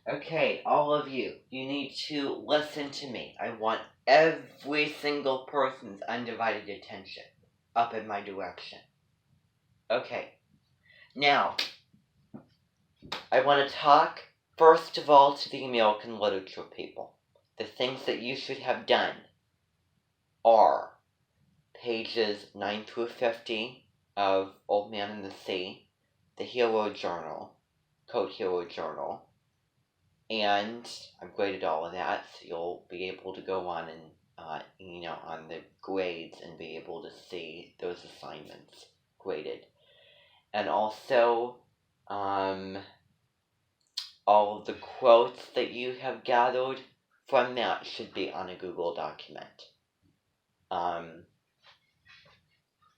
Okay, all of you, you need to listen to me. I want every single person's undivided attention up in my direction. Okay, now, I want to talk first of all to the American literature people. The things that you should have done are pages 9 through 50 of Old Man and the Sea, the Hero Journal, Code Hero Journal, and I've graded all of that, so you'll be able to go on and, on the grades and be able to see those assignments graded. And also, all of the quotes that you have gathered from that should be on a Google document.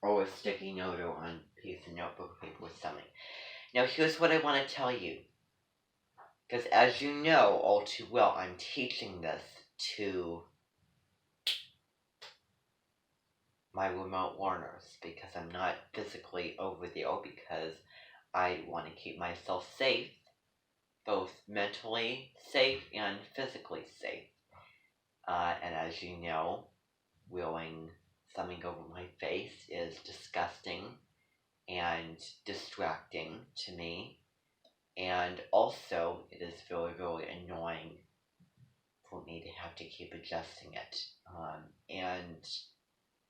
Or a sticky note or on a piece of notebook paper or something. Now here's what I want to tell you. Because as you know all too well, I'm teaching this to my remote learners because I'm not physically over there because I want to keep myself safe, both mentally safe and physically safe. And as you know, wearing something over my face is disgusting and distracting to me. And also, it is very, very annoying for me to have to keep adjusting it. And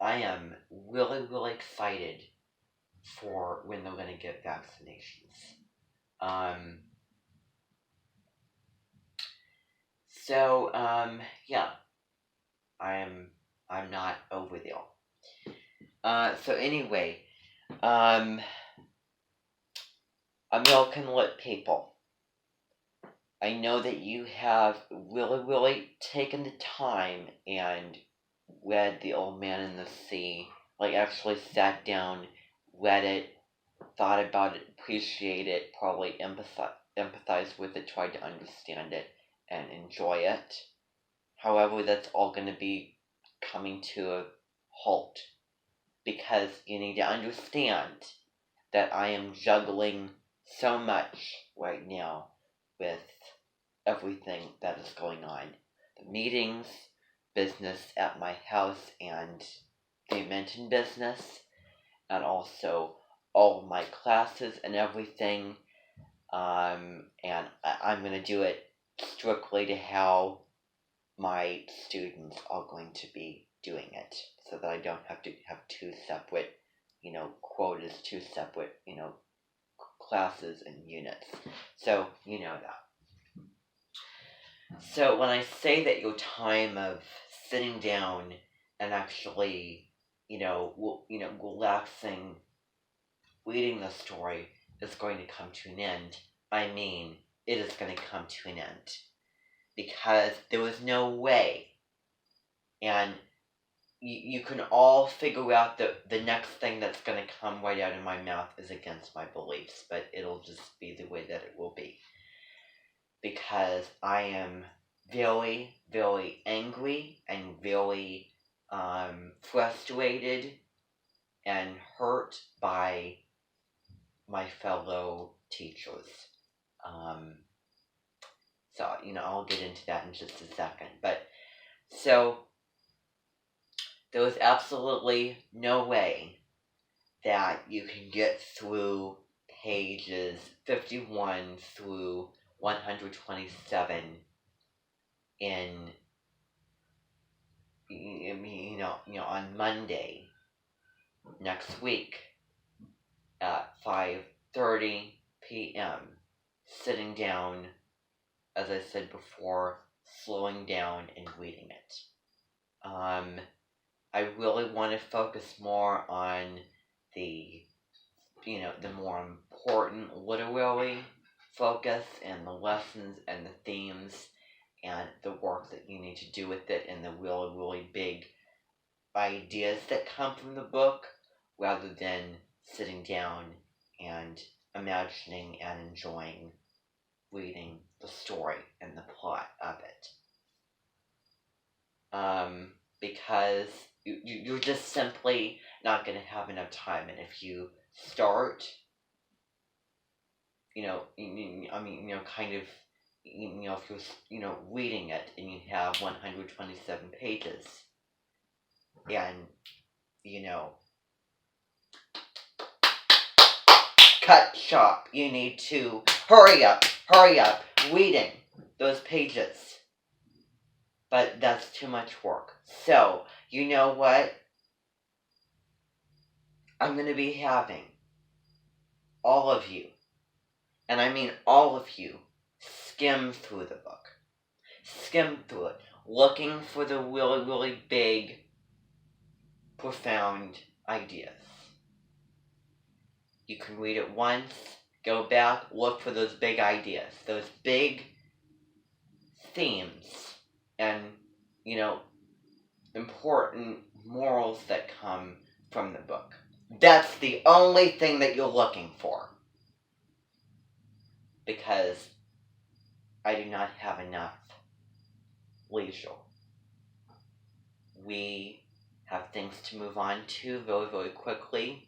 I am really, really excited for when they're going to get vaccinations. Yeah, I'm not over there. So anyway, American Lit people, I know that you have really, really taken the time and read The Old Man and the Sea, like actually sat down, read it, thought about it, appreciate it, probably empathize with it, tried to understand it, and enjoy it. However, that's all going to be coming to a halt because you need to understand that I am juggling so much right now with everything that is going on. The meetings, business at my house, and the mentioned business, and also all of my classes and everything. And I'm going to do it strictly to how my students are going to be doing it so that I don't have to have two separate, quotas, two separate, classes and units. So, you know that. So when I say that your time of sitting down and actually, relaxing, reading the story is going to come to an end, I mean, it is going to come to an end. Because there was no way. And you can all figure out that the next thing that's going to come right out of my mouth is against my beliefs, but it'll just be the way that it will be. Because I am very, very angry and very frustrated and hurt by my fellow teachers. So, I'll get into that in just a second. But, so, there was absolutely no way that you can get through pages 51 through 127 on Monday next week at 5:30 p.m. sitting down, as I said before, slowing down and reading it. I really want to focus more on the more important literary focus and the lessons and the themes and the work that you need to do with it and the really, really big ideas that come from the book rather than sitting down and imagining and enjoying reading the story and the plot of it. Because you're just simply not going to have enough time. And if you start, kind of if you're, reading it and you have 127 pages, and, cut shop, you need to hurry up, reading those pages. But that's too much work. So, you know what? I'm going to be having all of you, and I mean all of you, skim through the book. Skim through it, looking for the really, really big, profound ideas. You can read it once, go back, look for those big ideas, those big themes, and, important morals that come from the book. That's the only thing that you're looking for. Because I do not have enough leisure. We have things to move on to very, very quickly.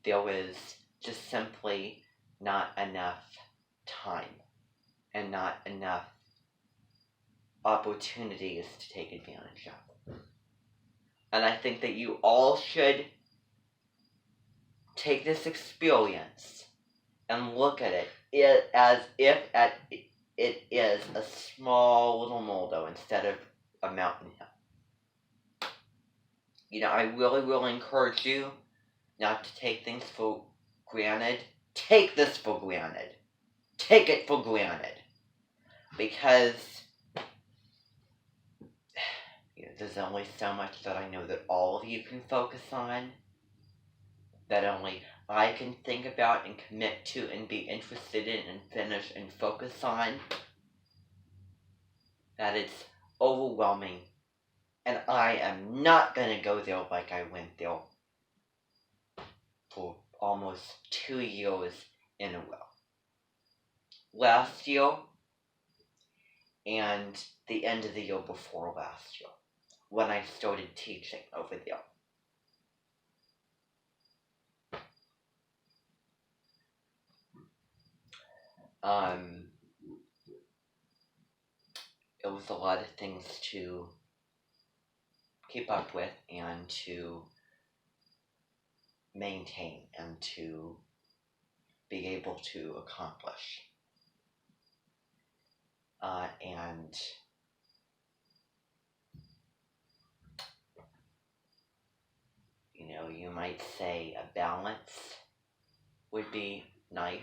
There is just simply not enough time and not enough opportunities to take advantage of. And I think that you all should take this experience and look at it as if it is a small little molehill instead of a mountain hill. I really, really encourage you not to take things for granted. Take this for granted. Take it for granted. Because there's only so much that I know that all of you can focus on, that only I can think about and commit to and be interested in and finish and focus on, that it's overwhelming. And I am not going to go there like I went there for almost 2 years in a row. Last year and the end of the year before last year, when I started teaching over there. It was a lot of things to keep up with and to maintain and to be able to accomplish. And you might say a balance would be nice.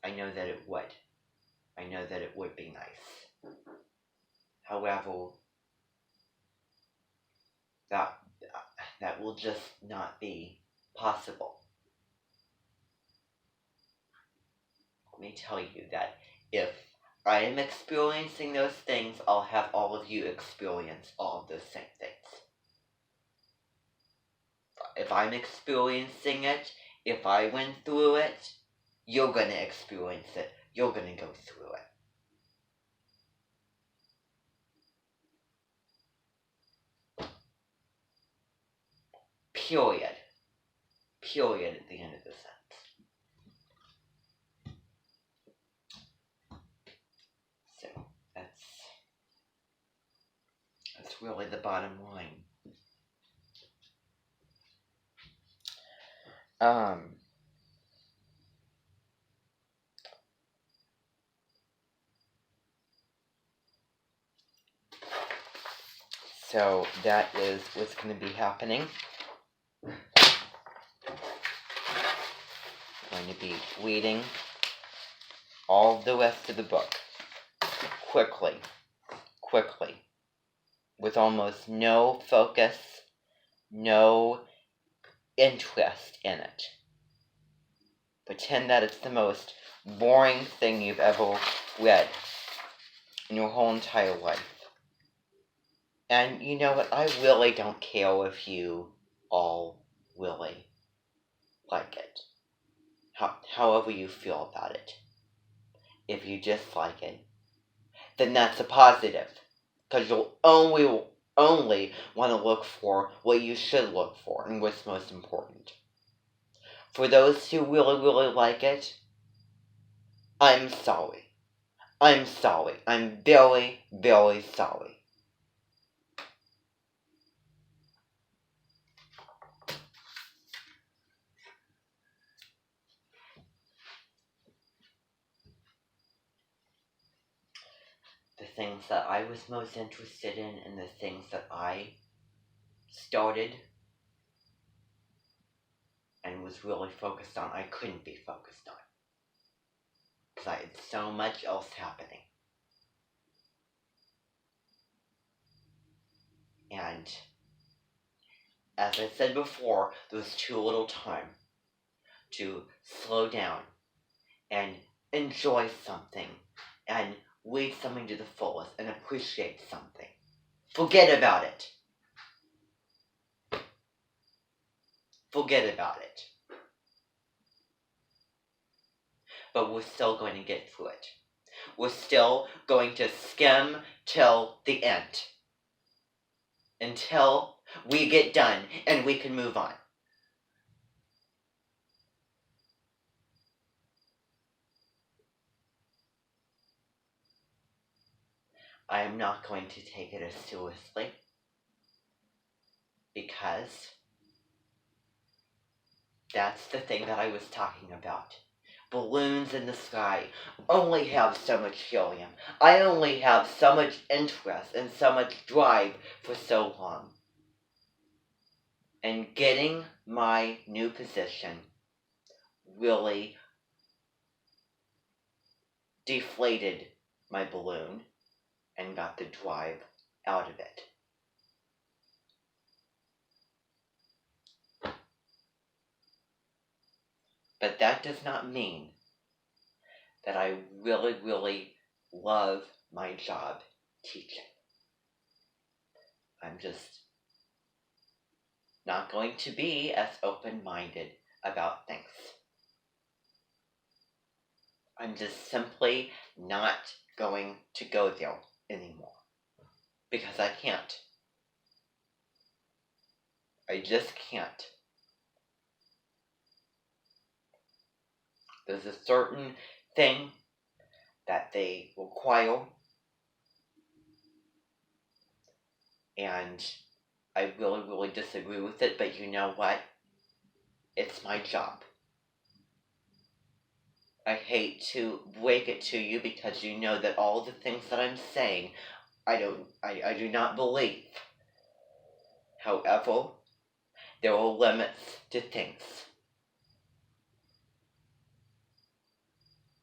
I know that it would. I know that it would be nice. However, that will just not be possible. Let me tell you that if I am experiencing those things, I'll have all of you experience all of those same things. If I'm experiencing it, if I went through it, you're going to experience it. You're going to go through it. Period. Period at the end of the sentence. So, that's really the bottom line. So that is what's going to be happening. I'm going to be reading all the rest of the book quickly, with almost no focus, no interest in it. Pretend that it's the most boring thing you've ever read in your whole entire life. And you know what? I really don't care if you all really like it. However you feel about it. If you dislike it, then that's a positive. Because you'll only want to look for what you should look for and what's most important. For those who really, really like it, I'm sorry. I'm sorry. I'm very, very sorry. The things that I was most interested in and the things that I started and was really focused on, I couldn't be focused on. Because I had so much else happening. And as I said before, there was too little time to slow down and enjoy something and read something to the fullest and appreciate something. Forget about it. Forget about it. But we're still going to get through it. We're still going to skim till the end. Until we get done and we can move on. I am not going to take it as seriously because that's the thing that I was talking about. Balloons in the sky only have so much helium. I only have so much interest and so much drive for so long. And getting my new position really deflated my balloon and got the drive out of it. But that does not mean that I really, really love my job teaching. I'm just not going to be as open-minded about things. I'm just simply not going to go there anymore. Because I can't. I just can't. There's a certain thing that they require, and I really, really disagree with it, but you know what? It's my job. I hate to break it to you because you know that all the things that I'm saying, I do not believe. However, there are limits to things.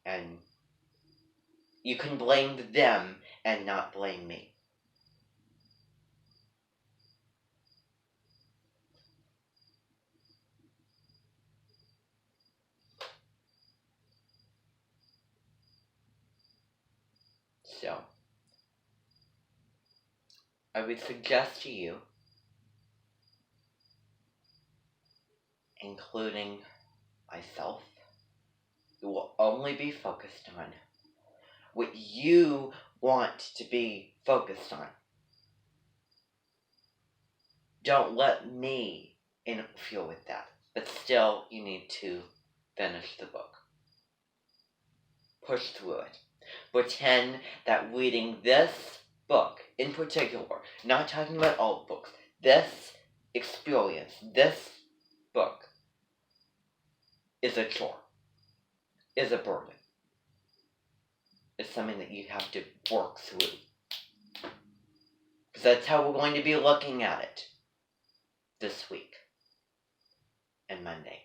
And you can blame them and not blame me. So, I would suggest to you, including myself, you will only be focused on what you want to be focused on. Don't let me interfere with that. But still, you need to finish the book. Push through it. Pretend that reading this book in particular, not talking about all books, this experience, this book, is a chore, is a burden. It's something that you have to work through. Because that's how we're going to be looking at it this week and Monday.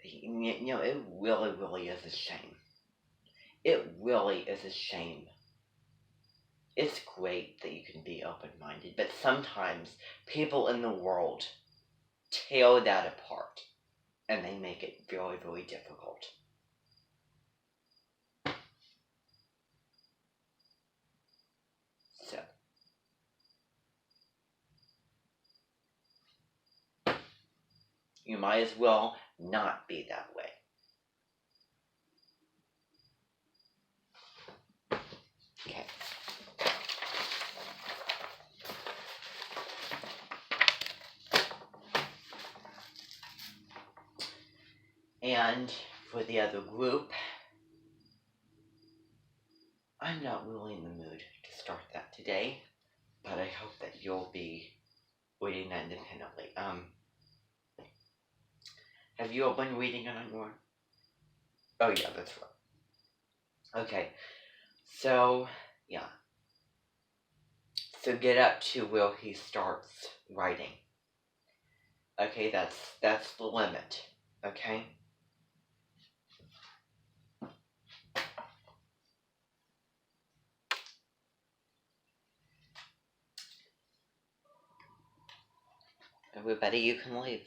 You know, it really, really is a shame. It really is a shame. It's great that you can be open-minded, but sometimes people in the world tear that apart, and they make it very, very difficult. So, you might as well not be that way. Okay. And for the other group, I'm not really in the mood to start that today, but I hope that you'll be reading that independently. Have you all been reading it on your? Oh yeah, that's right. Okay, so yeah, so get up to where he starts writing. Okay, that's the limit. Okay. Everybody, you can leave.